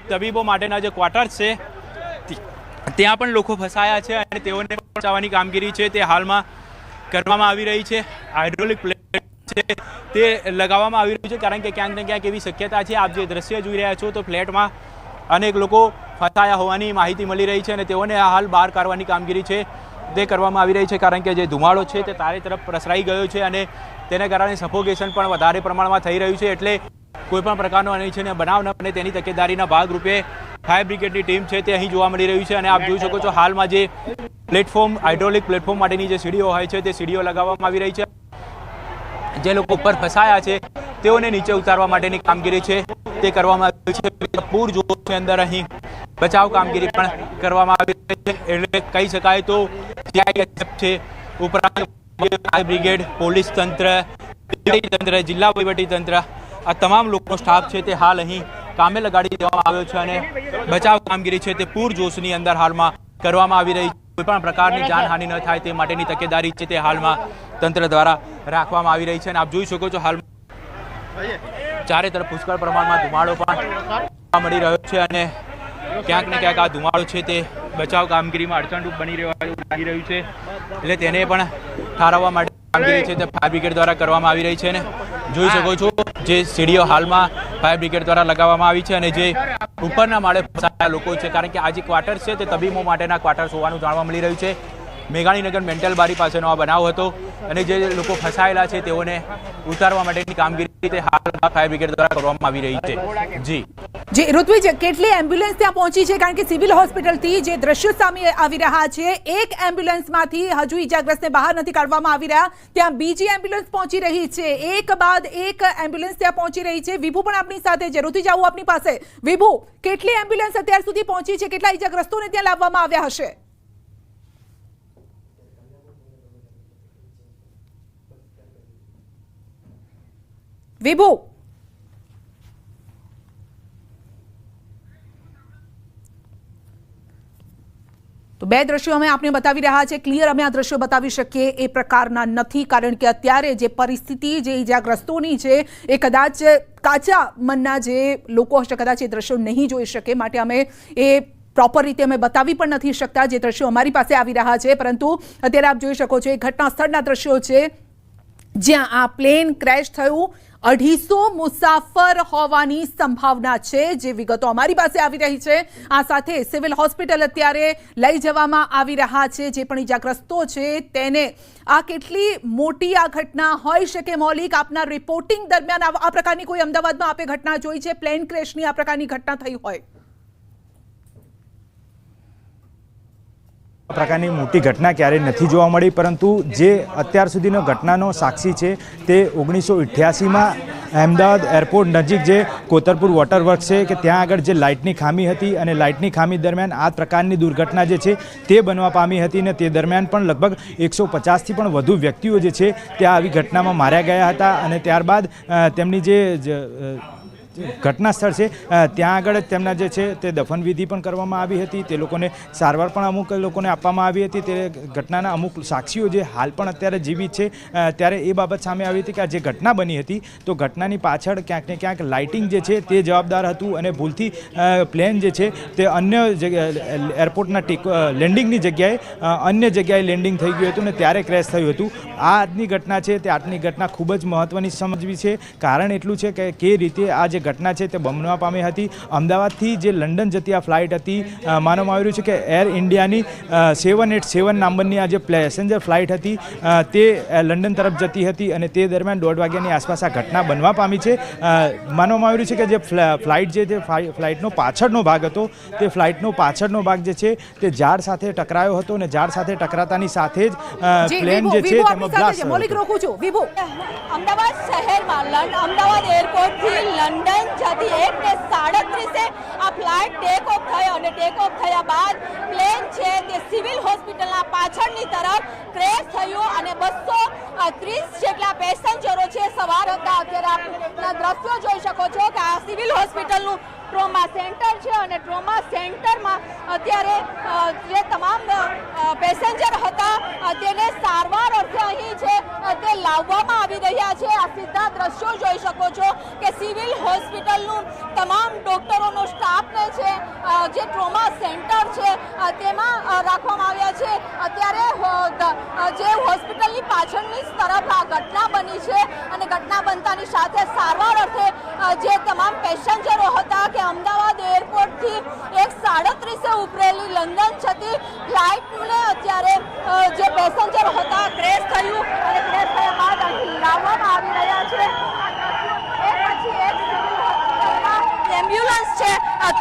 તબીબો માટેના જે ક્વાર્ટર્સ છે ત્યાં પણ લોકો ફસાયા છે અને તેઓને બચાવવાની કામગીરી છે તે હાલમાં કરવામાં આવી રહી છે। હાઇડ્રોલિક પ્લેટ છે તે લગાવવામાં આવી રહ્યું છે કારણ કે ક્યાંક ને ક્યાંક એવી શક્યતા છે। આપ જે દ્રશ્ય જોઈ રહ્યા છો તો ફ્લેટમાં અનેક લોકો ફસાયા હોવાની માહિતી મળી રહી છે અને તેઓને હાલ બહાર કાઢવાની કામગીરી છે તે કરવામાં આવી રહી છે કારણ કે જે ધુમાડો છે તે ચારે તરફ પ્રસરાઈ ગયો છે અને તેને કારણે સફોકેશન પણ વધારે પ્રમાણમાં થઈ રહ્યું છે। એટલે કોઈપણ પ્રકારનો અનિચ્છનીય બનાવ ન બને તેની તકેદારીના ભાગરૂપે ફાયર બ્રિગેડની ટીમ છે તે અહીં જોવા મળી રહ્યું છે અને આપ જોઈ શકો છો હાલમાં જે પ્લેટફોર્મ હાઇડ્રોલિક પ્લેટફોર્મ માટેની જે સીડીઓ હોય છે તે સીડીઓ લગાવવામાં આવી રહી છે। જે લોકો ઉપર ફસાયા છે તેઓને નીચે ઉતારવા માટેની કામગીરી છે તે કરવામાં આવી છે। પૂર જોશની અંદર અહીં બચાવ કામગીરી પણ કરવામાં આવી રહી છે એટલે કહી શકાય તો CISF છે ઉપરાંત ફાયર બ્રિગેડ, પોલીસ તંત્ર, જિલ્લા વહીવટી તંત્ર આ તમામ લોકોનો સ્ટાફ છે તે હાલ અહીં કામે લગાડી દેવામાં આવ્યો છે અને બચાવ કામગીરી છે તે પૂરજોશની અંદર હાલમાં કરવામાં આવી રહી છે। કોઈપણ પ્રકારની જાનહાનિ ન થાય તે માટેની તકેદારી છે તે હાલમાં તંત્ર દ્વારા રાખવામાં આવી રહી છે અને આપ જોઈ શકો છો હાલ ચારે તરફ પુષ્કળ પ્રમાણમાં ધુમાડો પણ મળી રહ્યો છે અને ક્યાંક ને ક્યાંક આ ધુમાડો છે તે બચાવ કામગીરીમાં અડચણરૂપ બની લાગી રહ્યું છે એટલે તેને પણ ઠારવવા માટે કામગીરી છે તે ફાયર બ્રિગેડ દ્વારા કરવામાં આવી રહી છે અને જોઈ શકો છો જે સીડીઓ હાલમાં ફાયર બ્રિગેડ દ્વારા લગાવવામાં આવી છે અને જે ઉપરના માળે ફસાયેલા લોકો છે કારણ કે આ જે ક્વાર્ટર્સ છે તે તબીબો માટેના ક્વાર્ટર્સ હોવાનું જાણવા મળી રહ્યું છે। મેઘાણીનગર મેન્ટલ બારી પાસેનો આ બનાવ હતો અને જે લોકો ફસાયેલા છે તેઓને ઉતારવા માટેની કામગીરી તે હાલ ફાયર બ્રિગેડ દ્વારા કરવામાં આવી રહી છે। જી ઋત્વિજ, કેટલી એમ્બ્યુલન્સ ત્યાં પહોંચી છે? કારણ કે સિવિલ હોસ્પિટલથી જે દ્રશ્યો સામે આવી રહ્યા છે એક એમ્બ્યુલન્સમાંથી હજુ ઇજાગ્રસ્તને બહાર નથી કાઢવામાં આવી રહ્યા, ત્યાં બીજી એમ્બ્યુલન્સ પહોંચી રહી છે, એક બાદ એક એમ્બ્યુલન્સ ત્યાં પહોંચી રહી છે। વિભુ પણ આપણી સાથે છે। ઋત્વિજ, આવું આપની પાસે। વિભુ, કેટલી એમ્બ્યુલન્સ અત્યાર સુધી પહોંચી છે? કેટલા ઇજાગ્રસ્તોને ત્યાં લાવવામાં આવ્યા હશે? વિભુ, તો બે દ્રશ્યો અમે આપને બતાવી રહ્યા છે। ક્લિયર અમે આ દ્રશ્યો બતાવી શકીએ એ પ્રકારના નથી કારણ કે અત્યારે જે પરિસ્થિતિ જે ઇજાગ્રસ્તોની છે એ કદાચ કાચા મનના જે લોકો હશે કદાચ એ દ્રશ્યો નહીં જોઈ શકે માટે અમે એ પ્રોપર રીતે અમે બતાવી પણ નથી શકતા જે દ્રશ્યો અમારી પાસે આવી રહ્યા છે। પરંતુ અત્યારે આપ જોઈ શકો છો એ ઘટના સ્થળના દ્રશ્યો છે જ્યાં આ પ્લેન ક્રેશ થયું। 250 મુસાફર હોવાની સંભાવના છે જે વિગતો અમારી પાસે આવી રહી છે। આ સાથે સિવિલ હોસ્પિટલ અત્યારે લઈ જવામાં આવી રહ્યા છે જે પણ ઇજાગ્રસ્તો છે તેને। આ કેટલી મોટી આ ઘટના હોઈ શકે મૌલિક? આપના રિપોર્ટિંગ દરમિયાન આ પ્રકારની કોઈ અમદાવાદમાં આપે ઘટના જોઈ છે પ્લેન ક્રેશની? આ પ્રકારની ઘટના થઈ હોય? આ પ્રકારની મોટી ઘટના ક્યારેય નથી જોવા મળી પરંતુ જે અત્યાર સુધીનો ઘટનાનો સાક્ષી છે તે 1988માં અમદાવાદ એરપોર્ટ નજીક જે કોતરપુર વોટર વર્ક્સ છે કે ત્યાં આગળ જે લાઇટની ખામી હતી અને લાઇટની ખામી દરમિયાન આ પ્રકારની દુર્ઘટના જે છે તે બનવા પામી હતી અને તે દરમિયાન પણ લગભગ 150થી પણ વધુ વ્યક્તિઓ જે છે ત્યાં આવી ઘટનામાં માર્યા ગયા હતા અને ત્યારબાદ તેમની જે ઘટના સ્થળ છે ત્યાં આગળ તેમના જે છે તે દફનવિધિ પણ કરવામાં આવી હતી। તે લોકોને સારવાર પણ અમુક લોકોને આપવામાં આવી હતી। તે ઘટનાના અમુક સાક્ષીઓ જે હાલ પણ અત્યારે જીવિત છે ત્યારે એ બાબત સામે આવી હતી કે આ જે ઘટના બની હતી તો ઘટનાની પાછળ ક્યાંક ને ક્યાંક લાઇટિંગ જે છે તે જવાબદાર હતું અને ભૂલથી પ્લેન જે છે તે અન્ય જગ્યાએ એરપોર્ટના લેન્ડિંગની જગ્યાએ અન્ય જગ્યાએ લેન્ડિંગ થઈ ગયું હતું ને ત્યારે ક્રેશ થયું હતું। આ આજની ઘટના છે તે આજની ઘટના ખૂબ જ મહત્ત્વની સમજવી છે। કારણ એટલું છે કે કઈ રીતે આ જે ઘટના છે તે બનવા પામી હતી। અમદાવાદથી જે લંડન જતી આ ફ્લાઇટ હતી માનવામાં આવી રહ્યું છે કે એર ઇન્ડિયાની 787 નંબરની આ જે પેસેન્જર ફ્લાઇટ હતી તે લંડન તરફ જતી હતી અને તે દરમિયાન 1:30 વાગ્યાની આસપાસ આ ઘટના બનવા પામી છે। માનવામાં આવી રહ્યું છે કે જે ફ્લાઇટ છે તે ફ્લાઇટનો પાછળનો ભાગ હતો તે ફ્લાઇટનો પાછળનો ભાગ જે છે તે ઝાડ સાથે ટકરાયો હતો અને ઝાડ સાથે ટકરાતાની સાથે જ પ્લેન જે છે તેમાં બ્લાસ્ટ થયો। મૌલિક રોકું છું વિભુ। અમદાવાદ શહેરમાં અમદાવાદ એરપોર્ટથી લંડન જતી 1:37 આ ફ્લાઇટ ટેક ઓફ થયો અને ટેક ઓફ થયા બાદ પ્લેન છે તે સિવિલ હોસ્પિટલના પાછળની તરફ ક્રેશ થયું અને 230 જેટલા પેસેન્જરો છે સવાર હતા। અત્યારે આપના દ્રશ્યો જોઈ શકો છો કે આ સિવિલ હોસ્પિટલનું ટ્રોમા સેન્ટર છે અને ટ્રોમા સેન્ટરમાં અત્યારે જે તમામ પેસેન્જર હતા તેને સારવાર અર્થે અહીં છે તે લાવવામાં આવી રહ્યા છે। આ સીધા દ્રશ્યો જોઈ શકો છો કે સિવિલ હોસ્પિટલનું તમામ ડોક્ટરોનો સ્ટાફને છે જે તમામ પેસેન્જરો હતા કે અમદાવાદ એરપોર્ટથી 1:37 ઉપરેલી લંડન જતી ફ્લાઇટને અત્યારે જે પેસેન્જર હતા ક્રેશ થયું અને ક્રેશ થયા બાદ અહીં લાવવામાં આવી રહ્યા છે. એક પછી એક એમ્બ્યુલન્સ છે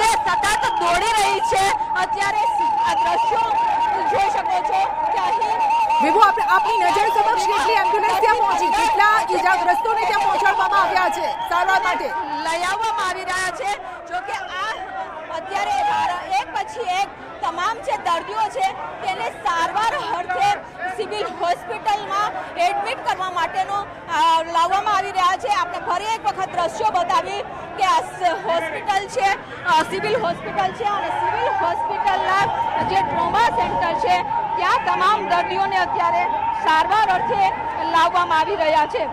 તે સતત દોડી રહી છે. અત્યારે આ દ્રશ્યો જોઈ શકો છો કે અહીં વિભુ, આપની નજર સમક્ષ કેટલી એમ્બ્યુલન્સ ત્યાં પહોંચી, કેટલા ઈજાગ્રસ્તોને ત્યાં પહોંચાડવામાં આવ્યા છે સારવાર માટે લઈ આવવામાં આવી રહ્યા છે. જો કે આ અત્યારે એક પછી એક તમામ જે દર્દીઓ છે તેને સારવાર અર્થે સિવિલ હોસ્પિટલમાં એડમિટ કરવા માટેનો લાવવામાં આવી રહ્યા છે. આપણે ફરી એક વખત દ્રશ્યો બતાવી કે આ હોસ્પિટલ છે, સિવિલ હોસ્પિટલ છે અને સિવિલ હોસ્પિટલના જે ટ્રોમા સેન્ટર છે ત્યાં તમામ દર્દીઓને અત્યારે સારવાર અર્થે લાવવામાં આવી રહ્યા છે.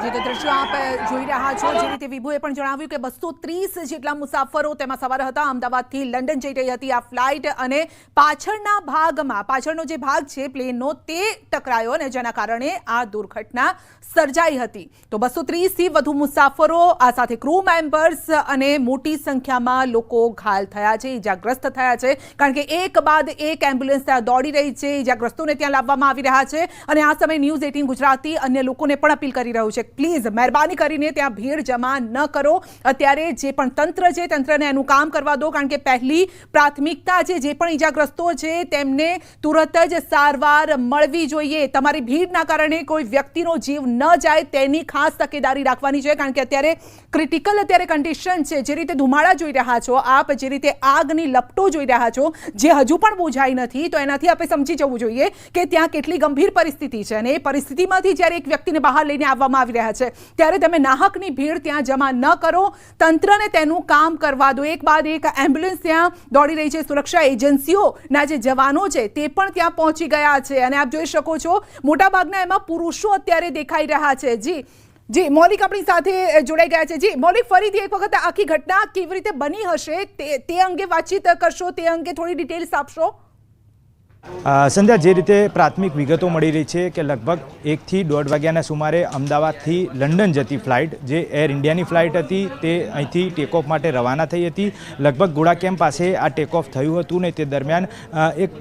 જે તે દ્રશ્યો આપ જોઈ રહ્યા છો, જે રીતે વિભુએ પણ જણાવ્યું કે 230 જેટલા મુસાફરો તેમાં સવાર હતા. અમદાવાદથી લંડન જઈ રહી હતી આ ફ્લાઇટ અને પાછળનો જે ભાગ છે પ્લેનનો તે ટકરાયો અને જેના કારણે આ દુર્ઘટના સર્જાઈ હતી. તો 230થી વધુ મુસાફરો, આ સાથે ક્રૂ મેમ્બર્સ અને મોટી સંખ્યામાં લોકો ઘાયલ થયા છે, ઈજાગ્રસ્ત થયા છે. કારણ કે એક બાદ એક એમ્બ્યુલન્સ ત્યાં દોડી રહી છે, ઈજાગ્રસ્તોને ત્યાં લાવવામાં આવી રહ્યા છે. અને આ સમયે ન્યૂઝ 18 ગુજરાતી અન્ય લોકોને પણ અપીલ કરી રહ્યું છે, પ્લીઝ મહેરબાની કરીને ત્યાં ભીડ જમા ન કરો. અત્યારે જે પણ તંત્ર છે તંત્રને એનું કામ કરવા દો, કારણ કે પહેલી પ્રાથમિકતા છે જે પણ ઈજાગ્રસ્તો છે તેમને તુરંત જ સારવાર મળવી જોઈએ. તમારી ભીડના કારણે કોઈ વ્યક્તિનો જીવ ન જાય તેની ખાસ તકેદારી રાખવાની છે. કારણ કે અત્યારે ક્રિટિકલ કન્ડિશન છે. જે રીતે ધુમાડા જોઈ રહ્યા છો આપ, જે રીતે આગની લપટો જોઈ રહ્યા છો જે હજુ પણ બુઝાઈ નથી, તો એનાથી આપણે સમજી જવું જોઈએ કે ત્યાં કેટલી ગંભીર પરિસ્થિતિ છે. અને એ પરિસ્થિતિમાંથી જ્યારે એક વ્યક્તિને બહાર લઈને આવવામાં આવી રહ્યા છે ત્યારે તમે નાહકની ભીડ ત્યાં જમા ન કરો. તંત્રને તેનું કામ કરવા દો. એક બાદ એક એમ્બ્યુલન્સ ત્યાં દોડી રહી છે. સુરક્ષા એજન્સીઓના જે જવાનો છે તે પણ ત્યાં પહોંચી ગયા છે અને આપ જોઈ શકો છો મોટાભાગના એમાં પુરુષો અત્યારે દેખાઈ રહ્યા છે. જી મૌલિક આપણી સાથે જોડાઈ ગયા છે. જી મૌલિક, ફરીથી એક વખત આખી ઘટના કેવી રીતે બની હશે તે અંગે વાતચીત કરશો, તે અંગે થોડી ડિટેલ્સ આપશો. સંધ્યા, જે રીતે પ્રાથમિક વિગતો મળી રહી છે કે લગભગ 1 થી 1:30 વાગ્યાના સુમારે અમદાવાદથી લંડન જતી ફ્લાઇટ, જે એર ઇન્ડિયાની ફ્લાઇટ હતી, તે અહીંથી ટેકઓફ માટે રવાના થઈ હતી. લગભગ ગોળા કેમ્પ પાસે આ ટેકઓફ થયું હતું ને તે દરમિયાન એક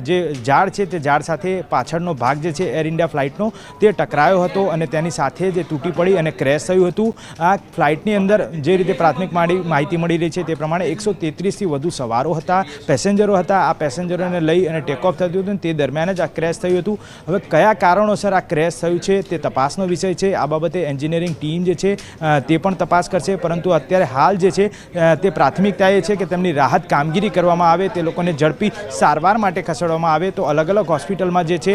જે ઝાડ છે તે ઝાડ સાથે પાછળનો ભાગ જે છે એર ઇન્ડિયા ફ્લાઇટનો તે ટકરાયો હતો અને તેની સાથે જે તૂટી પડી અને ક્રેશ થયું હતું. આ ફ્લાઇટની અંદર જે રીતે પ્રાથમિક માહિતી મળી રહી છે તે પ્રમાણે 133થી વધુ સવારો હતા, પેસેન્જરો હતા. આ પેસેન્જરોને લઈ અને ટેકઓફ થયું હતું તે દરમિયાન જ આ ક્રેશ થયું હતું. હવે કયા કારણોસર આ ક્રેશ થયું છે તે તપાસનો વિષય છે. આ બાબતે એન્જિનિયરિંગ ટીમ જે છે તે પણ તપાસ કરશે. પરંતુ અત્યારે હાલ જે છે તે પ્રાથમિકતા એ છે કે તેમની રાહત કામગીરી કરવામાં આવે, તે લોકોને ઝડપી સારવાર માટે ખસેડવામાં આવે. તો અલગ અલગ હોસ્પિટલમાં જે છે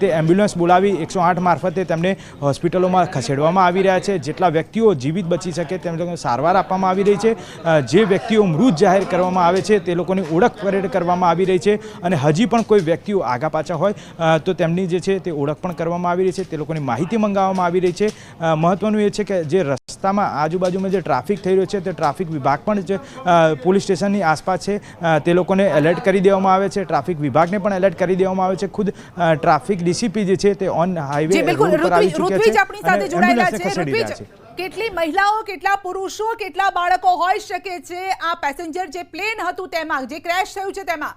તે એમ્બ્યુલન્સ બોલાવી 108 મારફતે તેમને હોસ્પિટલોમાં ખસેડવામાં આવી રહ્યા છે. જેટલા વ્યક્તિઓ જીવિત બચી શકે તેમ લોકોને સારવાર આપવામાં આવી રહી છે. જે વ્યક્તિઓ મૃત જાહેર કરવામાં આવે છે તે લોકોની ઓળખ પરેડ કરવામાં આવી રહી છે અને હજી પણ કોઈ વ્યક્તિઓ આગા પાછા હોય તો તેમની જે છે તે ઓળખ પણ કરવામાં આવી રહી છે, તે લોકોની માહિતી મંગાવવામાં આવી રહી છે. મહત્વનું એ છે કે જે રસ્તામાં આજુબાજુમાં જે ટ્રાફિક થઈ રહ્યો છે તે ટ્રાફિક વિભાગ પણ જે પોલીસ સ્ટેશનની આસપાસ છે તે લોકોને એલર્ટ કરી દેવામાં આવે છે. ટ્રાફિક વિભાગને પણ એલર્ટ કરી દેવામાં આવે છે. ખુદ ટ્રાફિક ડીસીપી જે છે તે ઓન હાઈવે રોડ પર આવી ચૂક્યા છે અને એમ્બ્યુલન્સને ખસેડી રહ્યા છે. કેટલી મહિલાઓ, કેટલા પુરુષો, કેટલા બાળકો હોઈ શકે છે આ પેસેન્જર જે પ્લેન હતું તેમાં, જે ક્રેશ થયું છે તેમાં?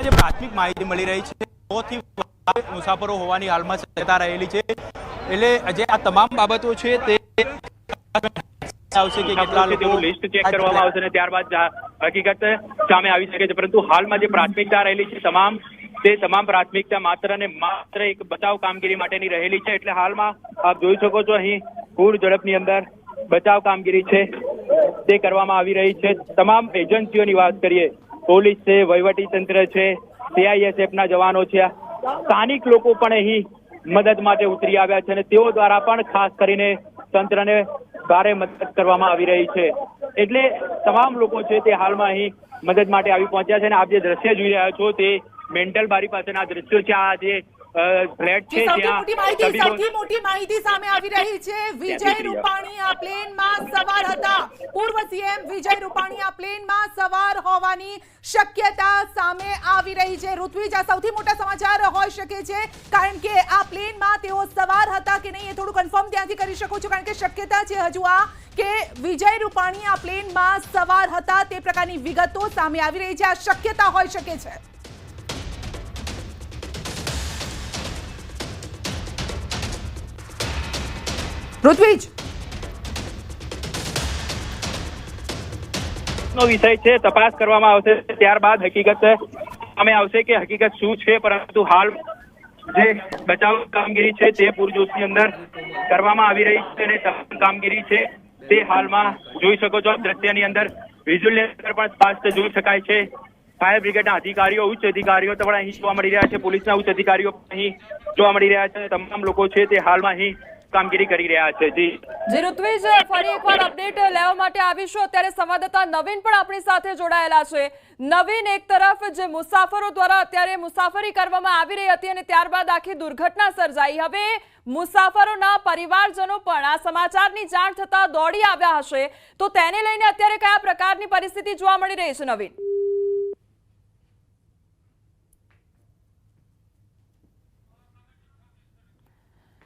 જે પ્રાથમિક માહિતી મળી રહી છે 100 થી વધુ મુસાફરો હોવાની હાલમાં શક્યતા રહેલી છે. એટલે જે આ તમામ બાબતો છે તે આવશે કે કેટલા લોકો લિસ્ટ ચેક કરવામાં આવશે અને ત્યારબાદ હકીકત સામે આવી શકે છે. પરંતુ હાલમાં જે પ્રાથમિકતા રહેલી છે તમામ પ્રાથમિકતા માત્ર અને માત્ર એક બચાવ કામગીરી માટેની રહેલી છે. એટલે હાલમાં આપ જોઈ શકો છો અહીં પૂર ઝડપની અંદર બચાવ કામગીરી છે તે કરવામાં આવી રહી છે. તમામ એજન્સીઓની વાત કરીએ, પોલીસ છે, વહીવટી તંત્ર છે, CISFના જવાનો છે, સ્થાનિક લોકો પણ અહીં મદદ માટે ઉતરી આવ્યા છે અને તેઓ દ્વારા પણ ખાસ કરીને તંત્રને ભારે મદદ કરવામાં આવી રહી છે. એટલે તમામ લોકો છે તે હાલમાં અહીં મદદ માટે આવી પહોંચ્યા છે અને આપ જે દ્રશ્ય જોઈ રહ્યા છો તે મેન્ટલ બારી પાસેના દ્રશ્યો છે. આ જે ફ્લેટ છે સૌથી મોટી માહિતી સામે આવી રહી છે. વિજય રૂપાણી આ પ્લેનમાં સવાર હતા. પૂર્વ સીએમ વિજય રૂપાણી આ પ્લેનમાં સવાર હોવાની શક્યતા સામે આવી રહી છે. ઋત્વિજ, આ સૌથી મોટા સમાચાર હોઈ શકે છે, કારણ કે આ પ્લેનમાં તેઓ સવાર હતા કે નહીં એ થોડું કન્ફર્મ ત્યાંથી કરી શકો છો, કારણ કે શક્યતા છે હજુ આ કે વિજય રૂપાણી આ પ્લેનમાં સવાર હતા તે પ્રકારની વિગતો સામે આવી રહી છે. આ શક્યતા હોઈ શકે છે. ઋત્વિજ, નો વિષય છે, તપાસ કરવામાં આવશે, ત્યારબાદ હકીકત સામે આવશે કે હકીકત શું છે. પરંતુ હાલ જે બચાવ કામગીરી છે તે પૂરજોશની અંદર કરવામાં આવી રહી છે અને તમામ કામગીરી છે તે હાલમાં જોઈ શકો છો. દ્રશ્યની અંદર વિઝ્યુઅલની અંદર પણ સ્પષ્ટ જોઈ શકાય છે. ફાયર બ્રિગેડના અધિકારીઓ, ઉચ્ચ અધિકારીઓ પણ અહીં જોવા મળી રહ્યા છે. પોલીસના ઉચ્ચ અધિકારીઓ અહીં જોવા મળી રહ્યા છે. તમામ લોકો છે તે હાલમાં અહીં કામગીરી કરી રહ્યા છે. જી ઋત્વિજ, ફરી એકવાર અપડેટ લેવા માટે આવીશું. અત્યારે સંવાદદાતા નવીન પણ આપણી સાથે જોડાયેલા છે. નવીન, એક તરફ જે મુસાફરો દ્વારા અત્યારે મુસાફરી કરવામાં આવી રહી હતી અને ત્યારબાદ આખી દુર્ઘટના સર્જાઈ, હવે મુસાફરોના પરિવારજનો પણ આ સમાચારની જાણ થતા દોડી આવ્યા હશે, તો તેને લઈને અત્યારે કયા પ્રકારની પરિસ્થિતિ જોવા મળી રહી છે? નવીન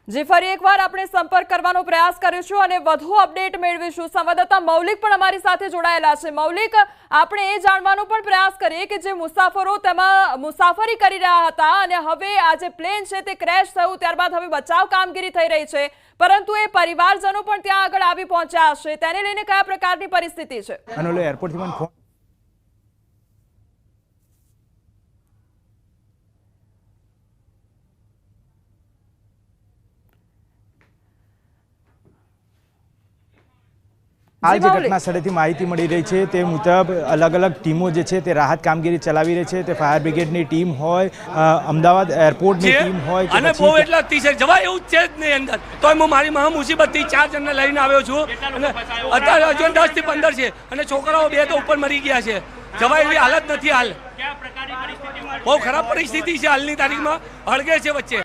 જી, ફરી એકવાર આપણે સંપર્ક કરવાનો પ્રયાસ કરીશું અને વધુ અપડેટ મેળવીશું. સંવાદદાતા મૌલિક પણ અમારી સાથે જોડાયેલા છે. મૌલિક, આપણે એ જાણવાનો પણ પ્રયાસ કરીએ કે જે મુસાફરો તેમાં મુસાફરી કરી રહ્યા હતા અને હવે આ જે પ્લેન છે તે ક્રેશ થયું, ત્યારબાદ હવે બચાવ કામગીરી થઈ રહી છે, પરંતુ એ પરિવારજનો પણ ત્યાં આગળ આવી પહોંચ્યા હશે, તેને લઈને કયા પ્રકારની પરિસ્થિતિ છે? એરપોર્ટથી મને ફોન આ જે ઘટના સ્થળેથી માહિતી મળી રહી છે તે મુજબ અલગ અલગ ટીમો જે છે તે રાહત કામગીરી ચલાવી રહી છે. તે ફાયર બ્રિગેડની ટીમ હોય, અમદાવાદ એરપોર્ટની ટીમ હોય, અને બહુ એટલે અતિશય જવાય એવું જ છે જ નહીં અંદર. તો હું મારી મહા મુસીબતથી 4 જણને લઈને આવ્યો છું અને અત્યારે હજુ 10 થી 15 છે અને છોકરાઓ 2 તો ઉપર મરી ગયા છે. જવાય એવી હાલત નથી હાલ. બહુ ખરાબ પરિસ્થિતિ છે હાલની તારીખમાં. હળગે છે વચ્ચે.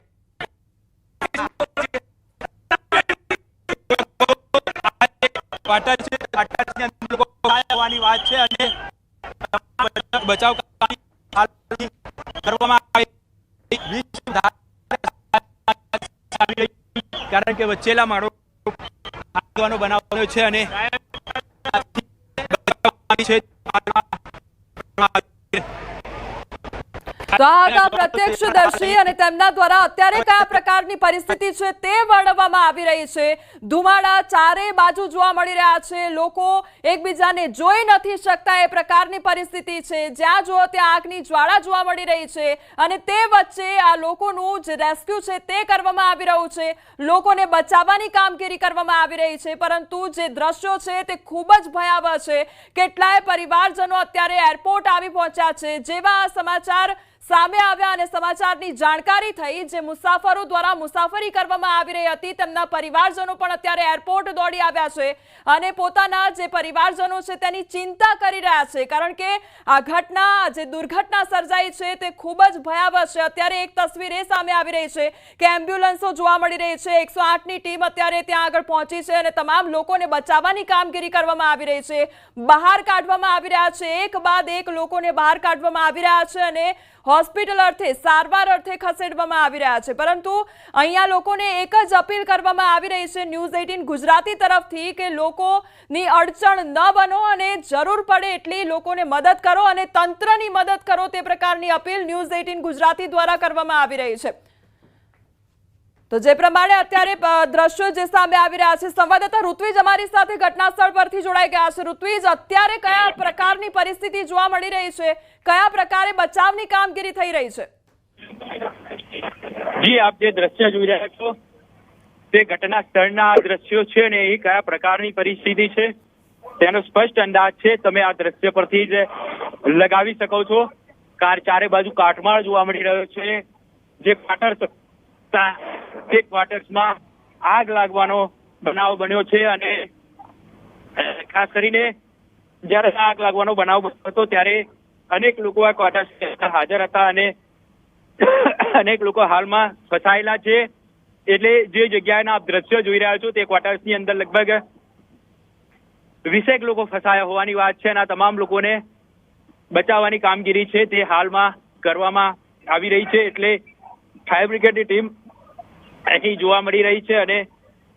વાટર છે, વાટરની અંદર લોકો આવવાની વાત છે અને બચાવ કરવામાં આવી, કારણ કે વચ્ચેલા માળો બનાવ બન્યો છે અને તો આ હતા પ્રત્યક્ષદર્શી અને તેમના દ્વારા અત્યારે કયા પ્રકારની પરિસ્થિતિ છે તે વર્ણવવામાં આવી રહી છે. ધુમાડા ચારે બાજુ જોવા મળી રહ્યા છે. લોકો એકબીજાને જોઈ નથી શકતા એ પ્રકારની પરિસ્થિતિ છે. જ્યાં જુઓ ત્યાં આગની જ્વાળા જોવા મળી રહી છે અને તે વચ્ચે આ લોકોનું જે રેસ્ક્યુ છે તે કરવામાં આવી રહ્યું છે. લોકોને બચાવવાની કામગીરી કરવામાં આવી રહી છે, પરંતુ જે દ્રશ્યો છે તે ખૂબ જ ભયાવહ છે. કેટલાય પરિવારજનો અત્યારે એરપોર્ટ આવી પહોંચ્યા છે. જેવા આ સમાચાર સામે આવ્યા અને સમાચારની જાણકારી થઈ, જે મુસાફરો દ્વારા મુસાફરી કરવામાં આવી રહી હતી તેમના પરિવારજનો પણ અત્યારે એરપોર્ટ દોડી આવ્યા છે અને પોતાના જે પરિવારજનો છે તેની ચિંતા કરી રહ્યા છે, કારણ કે આ ઘટના, જે દુર્ઘટના સર્જાઈ છે તે ખૂબ જ ભયાવહ છે. અત્યારે એક તસવીર એ સામે આવી રહી છે કે એમ્બ્યુલન્સો જોવા મળી રહી છે. 108ની ટીમ અત્યારે ત્યાં આગળ પહોંચી છે અને તમામ લોકોને બચાવવાની કામગીરી કરવામાં આવી રહી છે. બહાર કાઢવામાં આવી રહ્યા છે, એક બાદ એક લોકોને બહાર કાઢવામાં આવી રહ્યા છે અને હોસ્પિટલ અર્થે, સારવાર અર્થે ખસેડવામાં આવી રહ્યા છે. પરંતુ અહીંયા લોકોને એક જ અપીલ કરવામાં આવી રહી છે ન્યૂઝ 18 ગુજરાતી તરફથી કે લોકોની અડચણ ન બનો અને જરૂર પડે એટલી લોકોને મદદ કરો અને તંત્રની મદદ કરો, તે પ્રકારની અપીલ ન્યૂઝ 18 ગુજરાતી દ્વારા કરવામાં આવી રહી છે. તો જે પ્રમાણે અત્યારે દ્રશ્યો જે સામે આવી રહ્યા છે, સંવાદદાતા ઋત્વિજ અમારી સાથે ઘટના સ્થળ પરથી જોડાઈ ગયા છે. ઋત્વિજ, અત્યારે કયા પ્રકારની પરિસ્થિતિ જોવા મળી રહી છે? કયા પ્રકારે બચાવની કામગીરી થઈ રહી છે? જી, આપ જે દ્રશ્ય જોઈ રહ્યા છો તે ઘટના સ્થળના દ્રશ્યો છે અને એ કયા પ્રકારની પરિસ્થિતિ છે તેનો સ્પષ્ટ અંદાજ છે તમે આ દ્રશ્ય પરથી જ લગાવી શકો છો. ચારે બાજુ કાટમાળ જોવા મળી રહ્યો છે. જે ક્વાર્ટર્સમાં આગ લાગવાનો બનાવ બન્યો છે અને ખાસ કરીને જયારે આગ લાગવાનો બનાવ બન્યો હતો ત્યારે અનેક લોકો આ ક્વાર્ટર્સ હાજર હતા અને અનેક લોકો હાલમાં ફસાયેલા છે. એટલે જે જગ્યાએના આપ દ્રશ્યો જોઈ રહ્યા છો તે ક્વાર્ટર્સની અંદર લગભગ 20 લોકો ફસાયા હોવાની વાત છે અને આ તમામ લોકોને બચાવવાની કામગીરી છે તે હાલમાં કરવામાં આવી રહી છે. એટલે ફાયર બ્રિગેડની ટીમ અહીં જોવા મળી રહી છે અને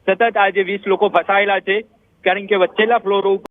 સતત આ જે 20 લોકો ફસાયેલા છે કારણ કે વચ્ચેલા ફ્લોરો ઉપર